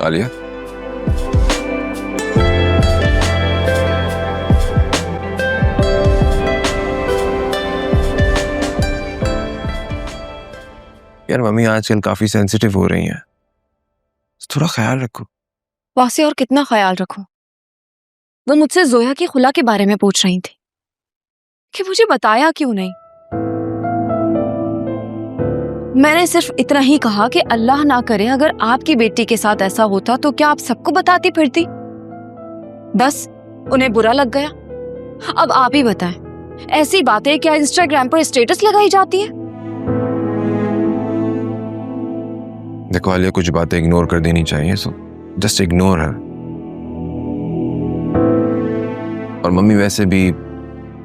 आलिया, यार मम्मी आजकल काफी सेंसिटिव हो रही हैं, थोड़ा ख्याल रखो। वासे और कितना ख्याल रखूं? वो मुझसे जोया की खुला के बारे में पूछ रही थी कि मुझे बताया क्यों नहीं। मैंने सिर्फ इतना ही कहा कि अल्लाह ना करे अगर आपकी बेटी के साथ ऐसा होता तो क्या आप सबको बताती फिरती? बस उन्हें बुरा लग गया। अब आप ही बताएं, ऐसी बातें क्या इंस्टाग्राम पर स्टेटस लगाई जाती है? देखो आलिया, कुछ बातें इग्नोर कर देनी चाहिए, सो जस्ट इग्नोर हर। और मम्मी वैसे भी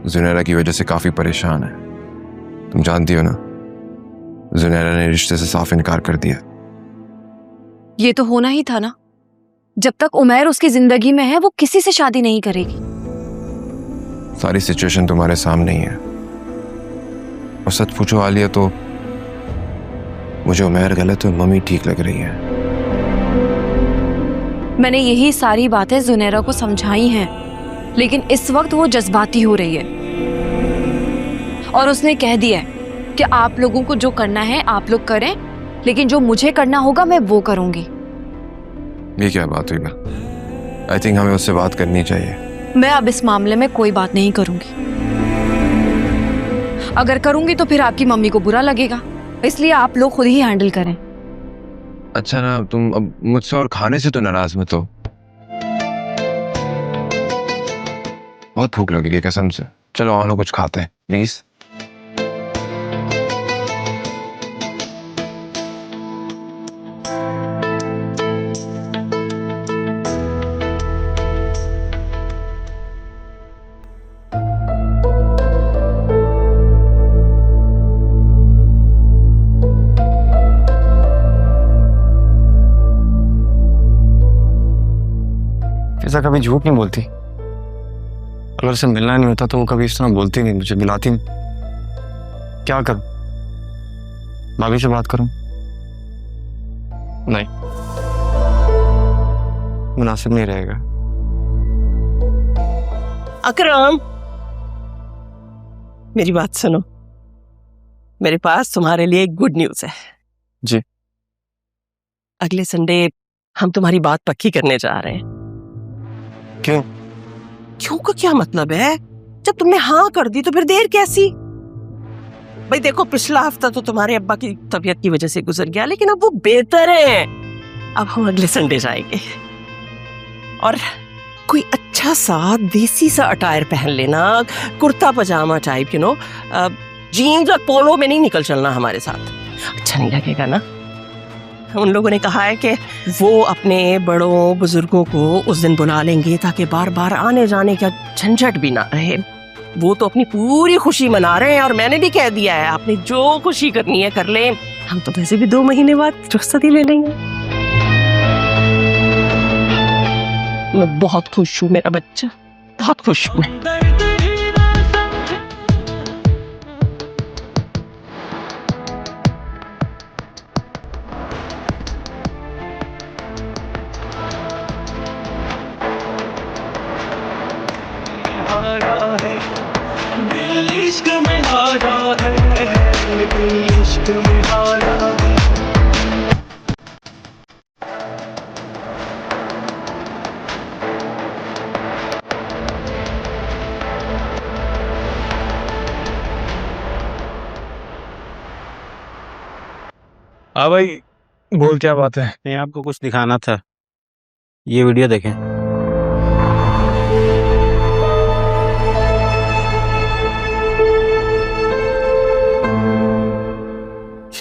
जुनैरा की वजह से काफी परेशान है, तुम जानती हो ना, जुनैरा ने रिश्ते से साफ इनकार कर दिया। ये तो होना ही था ना। जब तक उमैर उसकी जिंदगी में है वो किसी से शादी नहीं करेगी। सारी सिचुएशन तुम्हारे सामने ही है, और सच पूछो आलिया तो मुझे उमैर गलत और मम्मी ठीक लग रही है। मैंने यही सारी बातें जुनैरा को समझाई हैं, लेकिन इस वक्त वो जज्बाती हो रही है और उसने कह दिया है कि आप लोगों को जो करना है आप लोग करें, लेकिन जो मुझे करना होगा मैं वो करूंगी। ये क्या बात हुई? आई थिंक हमें उससे बात करनी चाहिए। मैं अब इस मामले में कोई बात नहीं करूंगी। अगर करूंगी तो फिर आपकी मम्मी को बुरा लगेगा, इसलिए आप लोग खुद ही हैंडल करें। अच्छा ना, तुम अब मुझसे और खाने से तो नाराज मत हो। बहुत भूख लगेगी कसम से। चलो हम लोग कुछ खाते हैं प्लीज। ऐसा कभी झूठ नहीं बोलती। अगर उसे मिलना नहीं होता तो वो कभी इस तरह बोलती नहीं, मुझे मिलाती नहीं। क्या करूं? भाभी से बात करूं? नहीं, मुनासिब नहीं रहेगा। अकरम, मेरी बात सुनो। मेरे पास तुम्हारे लिए एक गुड न्यूज है। जी। अगले संडे हम तुम्हारी बात पक्की करने जा रहे हैं। क्यों? क्यों का क्या मतलब है? जब तुमने हाँ कर दी तो फिर देर कैसी? भाई देखो, पिछला हफ्ता तो तुम्हारे अब्बा की तबीयत की वजह से गुजर गया, लेकिन अब वो बेहतर है। अब हम अगले संडे जाएंगे और कोई अच्छा सा देसी सा अटायर पहन लेना, कुर्ता पजामा टाइप, जीन्स और पोलो में नहीं निकल चलना हमारे साथ। अच्छा नहीं लगेगा ना? उन लोगों ने कहा है कि वो अपने बड़ों बुजुर्गों को उस दिन बुला लेंगे ताकि बार बार आने जाने का झंझट भी ना रहे। वो तो अपनी पूरी खुशी मना रहे हैं और मैंने भी कह दिया है आपने जो खुशी करनी है कर ले। हम तो वैसे भी 2 महीने बाद रुखसती ले लेंगे। मैं बहुत खुश हूँ मेरा बच्चा, बहुत खुश हूँ। इश्क में हारा है, इश्क में हारा है। हाँ भाई, बोल क्या बात है? नहीं, आपको कुछ दिखाना था। ये वीडियो देखें।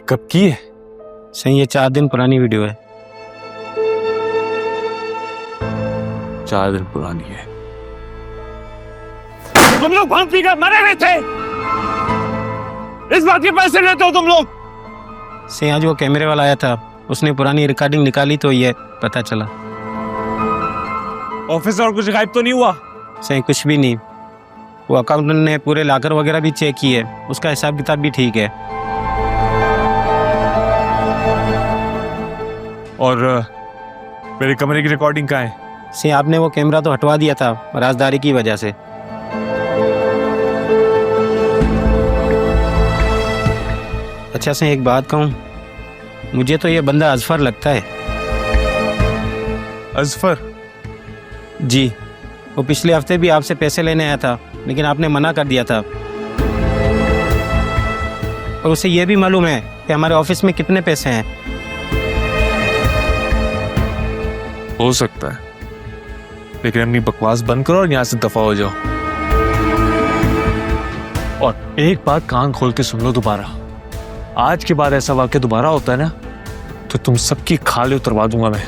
कब की है? सही, ये 4 दिन पुरानी वीडियो है। 4 दिन पुरानी है। तुम लोग भांग पीकर मरे हुए थे, इस बात के पैसे लेते हो तुम लोग? सही, आज वो कैमरे वाला आया था, उसने पुरानी रिकॉर्डिंग निकाली तो ये पता चला। ऑफिस और कुछ गायब तो नहीं हुआ? सही, कुछ भी नहीं। वो अकाउंटेंट ने पूरे लॉकर वगैरह भी चेक किए, उसका हिसाब किताब भी ठीक है। और मेरे कमरे की रिकॉर्डिंग कहाँ है? से आपने वो कैमरा तो हटवा दिया था राजदारी की वजह से। अच्छा से एक बात कहूँ, मुझे तो ये बंदा अजफर लगता है। अजफर? जी, वो पिछले हफ्ते भी आपसे पैसे लेने आया था, लेकिन आपने मना कर दिया था। और उसे ये भी मालूम है कि हमारे ऑफिस में कितने पैसे हैं। हो सकता है, लेकिन अपनी बकवास बंद करो और यहाँ से दफा हो जाओ। और एक बात कान खोल के सुन लो दोबारा, आज के बाद ऐसा वाक्य दोबारा होता है ना तो तुम सबकी खाले उतरवा दूंगा मैं।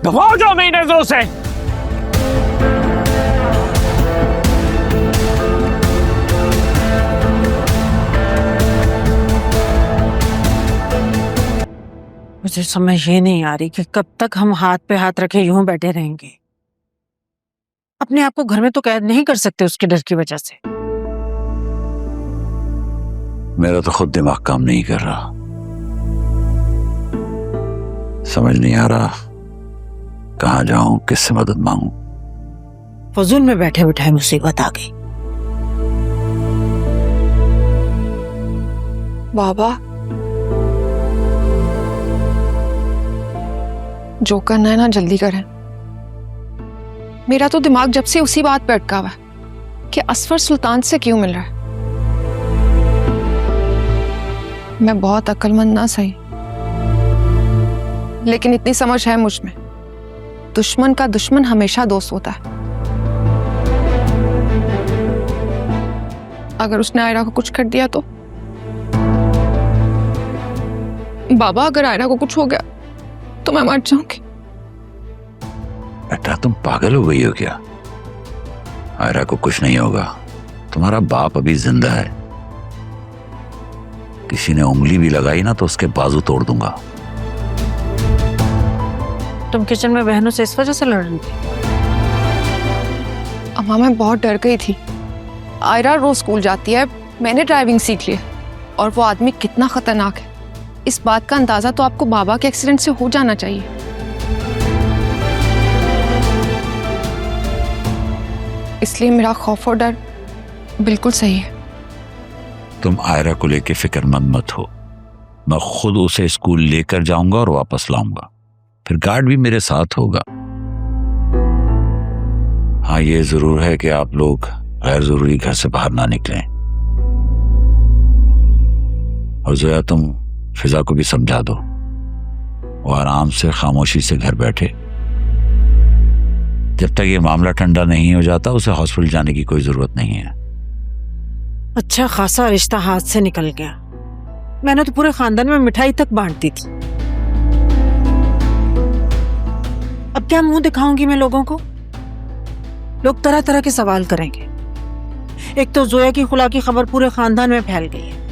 दफा हो जाओ मेरी नजरों से। मुझे समझ ये नहीं आ रही कि कब तक हम हाथ पे हाथ रखे यूं बैठे रहेंगे। अपने आप को घर में तो कैद नहीं कर सकते उसके डर की वजह से। मेरा तो खुद दिमाग काम नहीं कर रहा, समझ नहीं आ रहा कहाँ जाऊं, किससे मदद मांगूं। फजूल में बैठे बिठाए मुसीबत आ गई। बाबा, जो करना है ना जल्दी करें। मेरा तो दिमाग जब से उसी बात पे अटका हुआ है कि असफर सुल्तान से क्यों मिल रहा है। मैं बहुत अक्लमंद ना सही, लेकिन इतनी समझ है मुझ में, दुश्मन का दुश्मन हमेशा दोस्त होता है। अगर उसने आयरा को कुछ कर दिया तो बाबा, अगर आयरा को कुछ हो गया तो मैं मर जाऊंगी। बेटा तुम पागल हो गई हो क्या? आयरा को कुछ नहीं होगा, तुम्हारा बाप अभी जिंदा है। किसी ने उंगली भी लगाई ना तो उसके बाजू तोड़ दूंगा। तुम किचन में बहनों से इस वजह से लड़ रही थी? अम्मा, मैं बहुत डर गई थी। आयरा रोज स्कूल जाती है, मैंने ड्राइविंग सीख ली, और वो आदमी कितना खतरनाक है इस बात का अंदाजा तो आपको बाबा के एक्सीडेंट से हो जाना चाहिए। इसलिए मेरा खौफ और डर बिल्कुल सही है। तुम आयरा को लेके फिक्रमंद मत हो, मैं खुद उसे स्कूल लेकर जाऊंगा और वापस लाऊंगा, फिर गार्ड भी मेरे साथ होगा। हाँ, ये जरूर है कि आप लोग गैर जरूरी घर से बाहर ना निकलें। और जोया, तुम फिजा को भी समझा दो, वो आराम से खामोशी से घर बैठे। जब तक ये मामला ठंडा नहीं हो जाता उसे हॉस्पिटल जाने की कोई जरूरत नहीं है। अच्छा खासा रिश्ता हाथ से निकल गया। मैंने तो पूरे खानदान में मिठाई तक बांट दी थी। अब क्या मुंह दिखाऊंगी मैं लोगों को? लोग तरह तरह के सवाल करेंगे। एक तो जोया की खुला की खबर पूरे खानदान में फैल गई है।